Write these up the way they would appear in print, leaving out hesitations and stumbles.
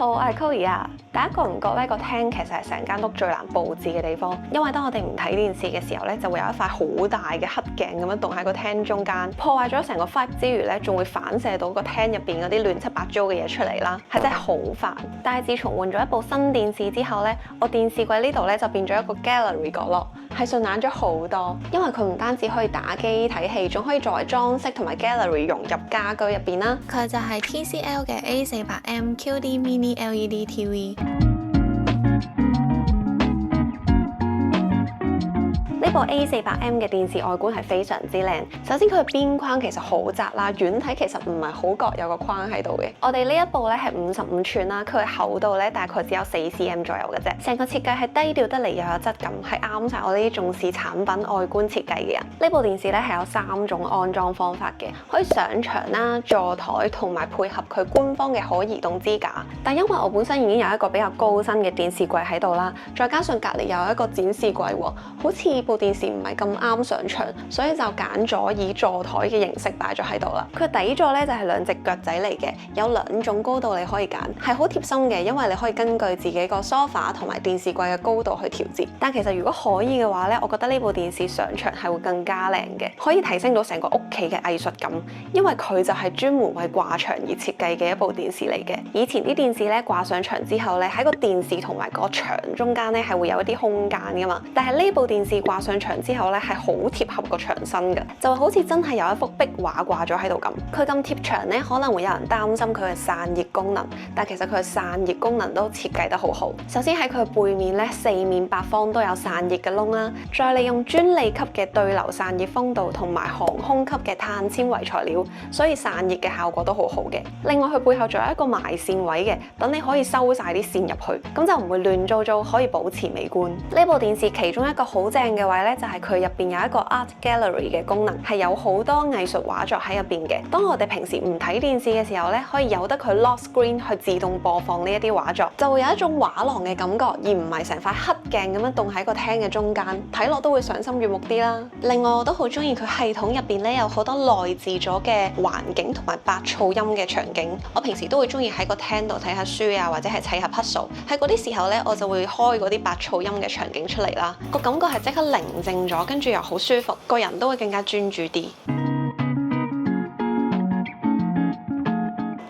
好，我係 Chloe 啊。大家覺唔覺呢個廳其實係成間屋最難佈置嘅地方？因為當我哋唔睇電視嘅時候咧，就會有一塊好大嘅黑鏡咁樣棟喺個廳中間，破壞咗成個 vibe之餘咧，仲會反射到個廳入邊嗰啲亂七八糟嘅嘢出嚟啦，係真係好煩。但係自從換咗一部新電視之後咧，我電視櫃呢度咧就變咗一個 gallery 角落，係順眼咗好多。因為佢唔單止可以打機睇戲，仲可以作為裝飾同埋 gallery 融入家居入邊啦。佢就係 TCL 嘅 A400M QD Mini LED TV。呢部 A400M 嘅電視外觀係非常之靚。首先佢嘅邊框其實好窄啦，遠睇其實唔係好覺有個框喺度嘅。我哋呢一部咧係55寸啦，佢嘅厚度咧大概只有4cm 左右嘅啫。成個設計係低調得嚟又有質感，係啱晒我呢啲重視產品外觀設計嘅人。呢部電視咧係有3種安裝方法嘅，可以上牆啦、座台同埋配合佢官方嘅可移動支架。但因為我本身已經有一個比較高身嘅電視櫃喺度啦，再加上隔離又有一個展示櫃喎，好似部電視唔係咁啱上牆，所以就揀咗以座台嘅形式擺咗喺度啦。佢底座咧就係2隻腳仔嚟嘅，有2種高度你可以揀，係好貼心嘅，因為你可以根據自己個 sofa 同埋電視櫃嘅高度去調節。但其實如果可以嘅話咧，我覺得呢部電視上牆係會更加靚嘅，可以提升到成個屋企嘅藝術感，因為佢就係專門為掛牆而設計嘅一部電視嚟嘅。以前啲電視咧掛上牆之後咧，喺個電視同埋個牆中間咧係會有一啲空間噶嘛，但係呢部電視掛上牆之後咧係好貼合個牆身嘅，就好似真係有一幅壁畫掛咗喺度咁。佢咁貼牆咧，可能會有人擔心佢嘅散熱功能，但其實佢嘅散熱功能都設計得好好。首先喺佢背面咧，4面8方都有散熱嘅窿啦，再利用專利級嘅對流散熱風道同埋航空級嘅碳纖維材料，所以散熱嘅效果都好好嘅。另外佢背後仲有一個埋線位嘅，等你可以收晒啲線入去，咁就唔會亂糟糟，可以保持美觀。呢部電視其中一個好正嘅位咧，就係佢入邊有一個 Art Gallery 嘅功能，係有好多藝術畫作喺入邊嘅。當我哋平時唔睇電視嘅時候咧，可以由得佢 lock screen 去自動播放呢一啲畫作，就會有一種畫廊嘅感覺，而唔係成塊黑鏡咁樣棟喺個廳嘅中間，睇落都會賞心悅目啲啦。另外我都好中意佢系統入邊咧有好多內置咗嘅環境同埋白噪音嘅場景。我平時都會中意喺個廳度睇下書啊，或者係砌下 puzzle。喺嗰啲時候咧，我就會開嗰啲白噪音嘅場景出嚟啦，個感覺係即刻寧靜咗，跟住又好舒服，個人都會更加專注啲。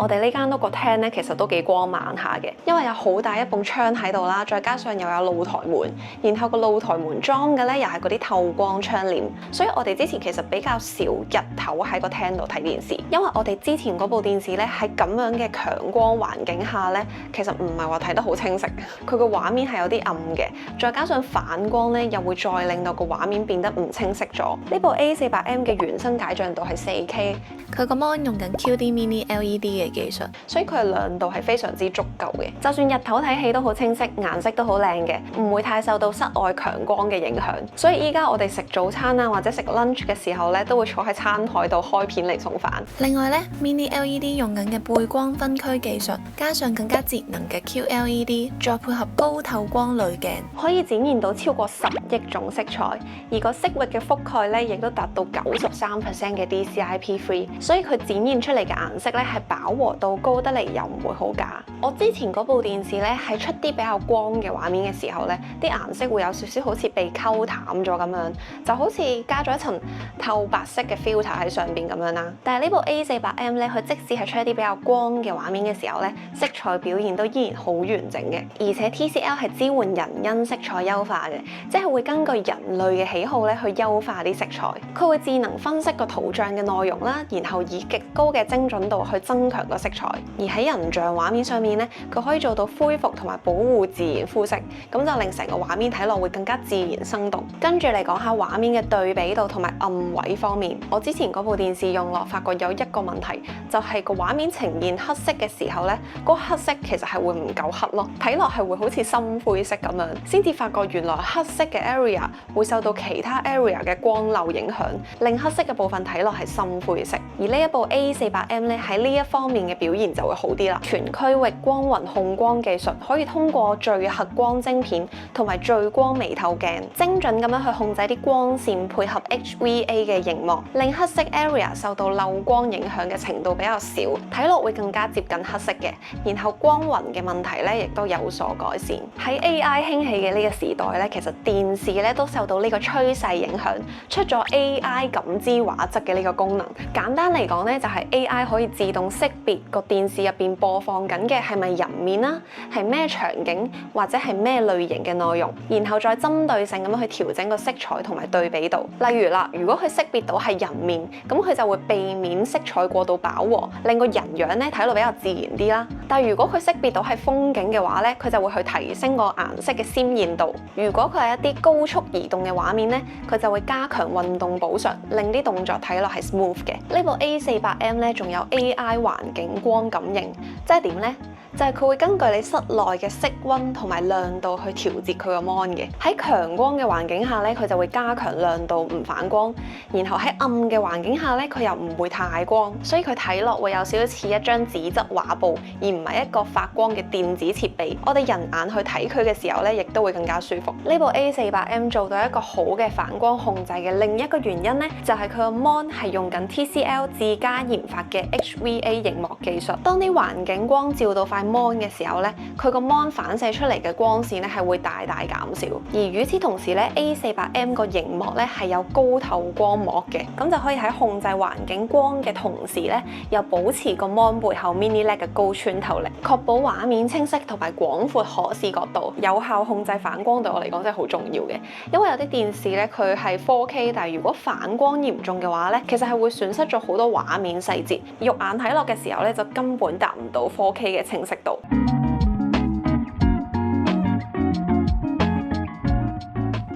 我哋呢間屋個廳咧，其實都幾光猛下嘅，因為有好大一埲窗喺度啦，再加上又有露台門，然後個露台門裝嘅咧又係嗰啲透光窗簾，所以我哋之前其實比較少日頭喺個廳度睇電視，因為我哋之前嗰部電視咧喺咁樣嘅強光環境下咧，其實唔係話睇得好清晰，佢個畫面係有啲暗嘅，再加上反光咧又會再令到個畫面變得唔清晰咗。呢部 A400M 嘅原生解像度係 4K， 佢個 mon 用緊 QD Mini LED 嘅技術，所以佢嘅亮度係非常之足夠嘅。就算日頭睇戲都好清晰，顏色都好靚嘅，唔會太受到室外強光嘅影響。所以依家我哋食早餐啊，或者食 lunch 嘅時候咧，都會坐喺餐台度開片嚟送飯。另外咧 ，Mini LED 用緊嘅背光分區技術，加上更加節能嘅 QLED， 再配合高透光濾鏡，可以展現到超過10億種色彩，而個色域嘅覆蓋咧，亦都達到93% 嘅 DCI-P free， 所以佢展現出嚟嘅顏色咧係飽和度高得嚟又唔會好假。我之前嗰部電視咧喺出啲比較光嘅畫面嘅時候咧，啲顏色會有少少好似被溝淡咗咁樣，就好似加咗一層透白色嘅 filter 喺上邊咁樣啦。但係呢部 A400M 咧，佢即使係出一啲比較光嘅畫面嘅時候咧，色彩表現都依然好完整嘅。而且 TCL 係支援人因色彩優化嘅，即係會根據人類嘅喜好咧去優化啲色彩。佢會智能分析個圖像嘅內容啦，然後以極高嘅精準度去增強個色彩。而喺人像畫面上面咧，佢可以做到恢復同埋保護自然膚色，咁就令成個畫面睇落會更加自然生動。跟住嚟講下畫面嘅對比度同埋暗位方面，我之前嗰部電視用落發覺有一個問題，就係個畫面呈現黑色嘅時候咧，嗰個黑色其實係會唔夠黑咯，睇落係會好似深灰色咁樣，先至發覺原來黑色嘅 area 會受到其他 area 嘅光漏影響，令黑色嘅部分睇落係深灰色。而呢一部 A400M 咧喺呢一方面面嘅表現就會好啲啦。全區域光雲控光技術可以通過聚合光晶片同埋聚光微透鏡，精準咁樣去控制啲光線，配合 HVA 嘅熒幕，令黑色 area 受到漏光影響嘅程度比較少，睇落會更加接近黑色嘅。然後光暈嘅問題咧，亦都有所改善。喺 AI 興起嘅呢個時代咧，其實電視咧都受到呢個趨勢影響，出咗 AI 感知畫質嘅呢個功能。簡單嚟講咧，就係 AI 可以自動識別個電視入邊播放緊嘅係咪人面啦，係咩場景或者係咩類型嘅內容，然後再針對性咁樣去調整個色彩同埋對比度。例如啦，如果佢識別到係人面，咁佢就會避免色彩過度飽和，令個人樣咧睇落比較自然啲啦。但係如果佢識別到係風景嘅話咧，佢就會去提升個顏色嘅鮮豔度。如果佢係一啲高速移動嘅畫面咧，佢就會加強運動補償，令啲動作睇落係 smooth 嘅。呢部 A400M 咧仲有 AI 環境光感應，即係點咧？就係佢會根據你室內嘅色溫同埋亮度去調節佢個 mon 嘅。喺強光嘅環境下咧，佢就會加強亮度唔反光；然後喺暗嘅環境下咧，佢又唔會太光，所以佢睇落會有少少似一張紙質畫布，而唔係一個發光嘅電子設備。我哋人眼去睇佢嘅時候咧，亦都會更加舒服。呢部 A400M 做到一個好嘅反光控制嘅另一個原因咧，就係佢個 mon 係用緊 TCL 自家研發嘅 HVA 熒幕技術。當啲環境光照到塊 mon 嘅時候咧，佢個 mon 反射出嚟嘅光線咧係會大大減少。而與此同時咧 ，A400M 個熒幕咧係有高透光膜嘅，咁就可以喺控制環境光嘅同時咧，又保持個 mon 背後 mini LED 嘅高穿透力，確保畫面清晰同埋廣闊可視角度，有效控制反光對我嚟講真係好重要嘅。因為有啲電視咧佢係 4K， 但係如果反光嚴重嘅話咧，其實係會損失咗好多畫面細節，肉眼睇落嘅時候咧就根本達唔到 4K 嘅清晰度。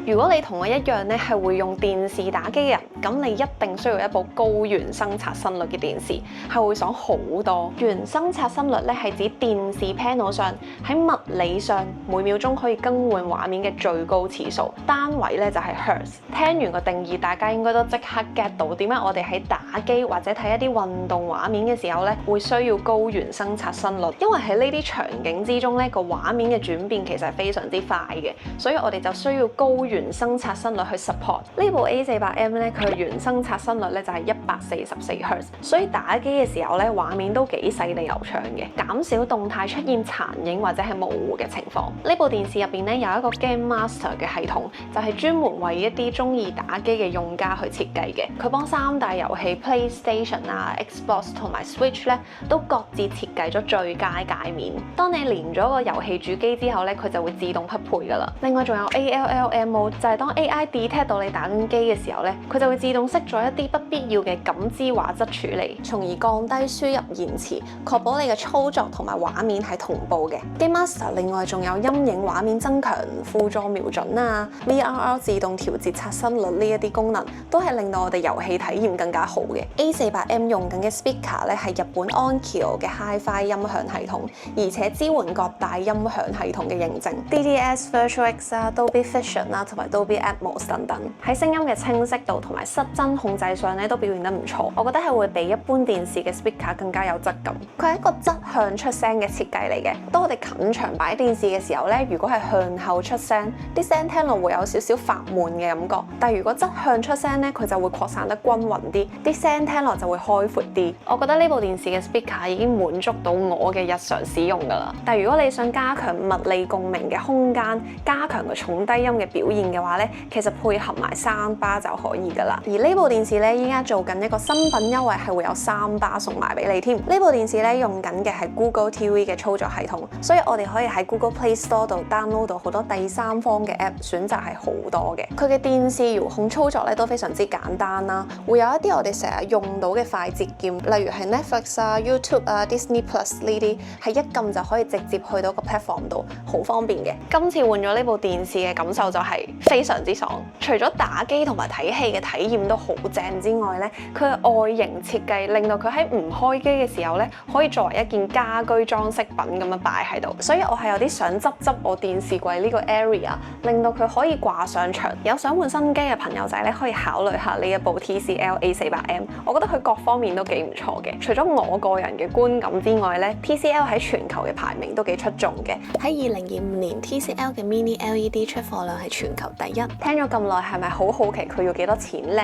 如果你同我一樣咧，係會用電視打機嘅人，咁你一定需要一部高原生刷新率嘅電視，係會爽好多。原生刷新率咧係指電視 panel 上喺物理上每秒鐘可以更換畫面嘅最高次數，單位咧就係 Hertz。聽完個定義，大家應該都即刻 get 到點解我哋喺打機或者睇一啲運動畫面嘅時候咧，會需要高原生刷新率，因為喺呢啲場景之中咧，個畫面嘅轉變其實係非常之快嘅，所以我哋就需要高原生刷新率去 support。呢部 A400M 咧，佢原生刷新率咧就係144 Hz， 所以打機嘅時候咧，畫面都幾細膩流暢嘅，減少動態出現殘影或者係模糊嘅情況。呢部電視入邊咧有一個 Game Master 嘅系統，就係專門為一啲中意打機嘅用家去設計嘅。佢幫3大遊戲 PlayStation 啊、Xbox 同埋 Switch 咧都各自設計咗最佳界面。當你連咗個遊戲主機之後咧，佢就會自動匹配㗎啦。另外仲有 ALLM Mode，就係當 AI detect 到你打緊機嘅時候咧，佢就會自動熄咗一啲不必要嘅感知畫質處理，從而降低輸入延遲，確保你嘅操作同埋畫面係同步嘅。Game Master 另外仲有陰影畫面增強、輔助瞄準啊、VRR 自動調節刷新率呢一啲功能，都係令到我哋遊戲體驗更加好嘅。A400M 用緊嘅 speaker 咧係日本 Onkyo 嘅 Hi-Fi 音響系統，而且支援各大音響系統嘅認證 ，DTS Virtual-X 啊、Dolby Vision 啦同埋Dolby Atmos 等等，喺聲音嘅清晰度同埋失真控制上咧都表現得唔錯，我覺得係會比一般電視嘅 speaker 更加有質感。佢係一個側向出聲嘅設計嚟嘅，當我哋近場擺電視嘅時候咧，如果係向後出聲，啲聲聽落會有少少發悶嘅感覺，但係如果側向出聲咧，佢就會擴散得均勻啲，啲聲聽落就會開闊啲。我覺得呢部電視嘅 speaker 已經滿足到我嘅日常使用㗎啦。但係如果你想加強物理共鳴嘅空間，加強個重低音嘅表現嘅話咧，其實配合埋3巴就可以㗎啦。而呢部電視咧，依家做緊一個新品優惠，係會有3巴送埋俾你添。呢部電視咧用緊嘅係 Google TV 嘅操作系統，所以我哋可以喺 Google Play Store 度 download 到好多第三方嘅 app， 選擇係好多嘅。佢嘅電視遙控操作咧都非常之簡單啦，會有一啲我哋成日用到嘅快捷鍵，例如係 Netflix 啊、YouTube 啊、Disney Plus 呢啲，係一撳就可以直接去到個 platform 度，好方便嘅。今次換咗呢部電視嘅感受就係非常之爽。除咗打機同埋睇戲嘅體驗都好正之外咧，佢嘅外形設計令到佢喺唔開機嘅時候咧，可以作為一件家居裝飾品咁樣擺喺度。所以我係有啲想執我電視櫃呢個 area， 令到佢可以掛上牆。有想換新機嘅朋友仔咧，可以考慮下呢一部 TCL A400M。我覺得佢各方面都幾唔錯嘅。除咗我個人嘅觀感之外咧，TCL 喺全球嘅排名都幾出眾嘅。喺2025年 TCL 嘅 Mini LED 出貨量係全球第一。聽咗咁耐，係咪好好奇佢要幾多錢呢？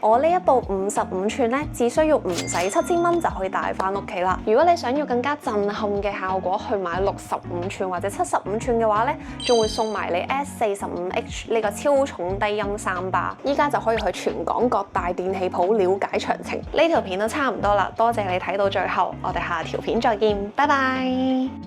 我呢一部55寸咧，只需要唔使7000蚊就可以帶翻屋企啦。如果你想要更加震撼嘅效果，去買65寸或者75寸嘅話咧，仲會送埋你 S45H 呢個超重低音3巴。依家就可以去全港各大電器鋪了解詳情。呢條片都差唔多啦，多謝你睇到最後，我哋下條片再見，拜拜。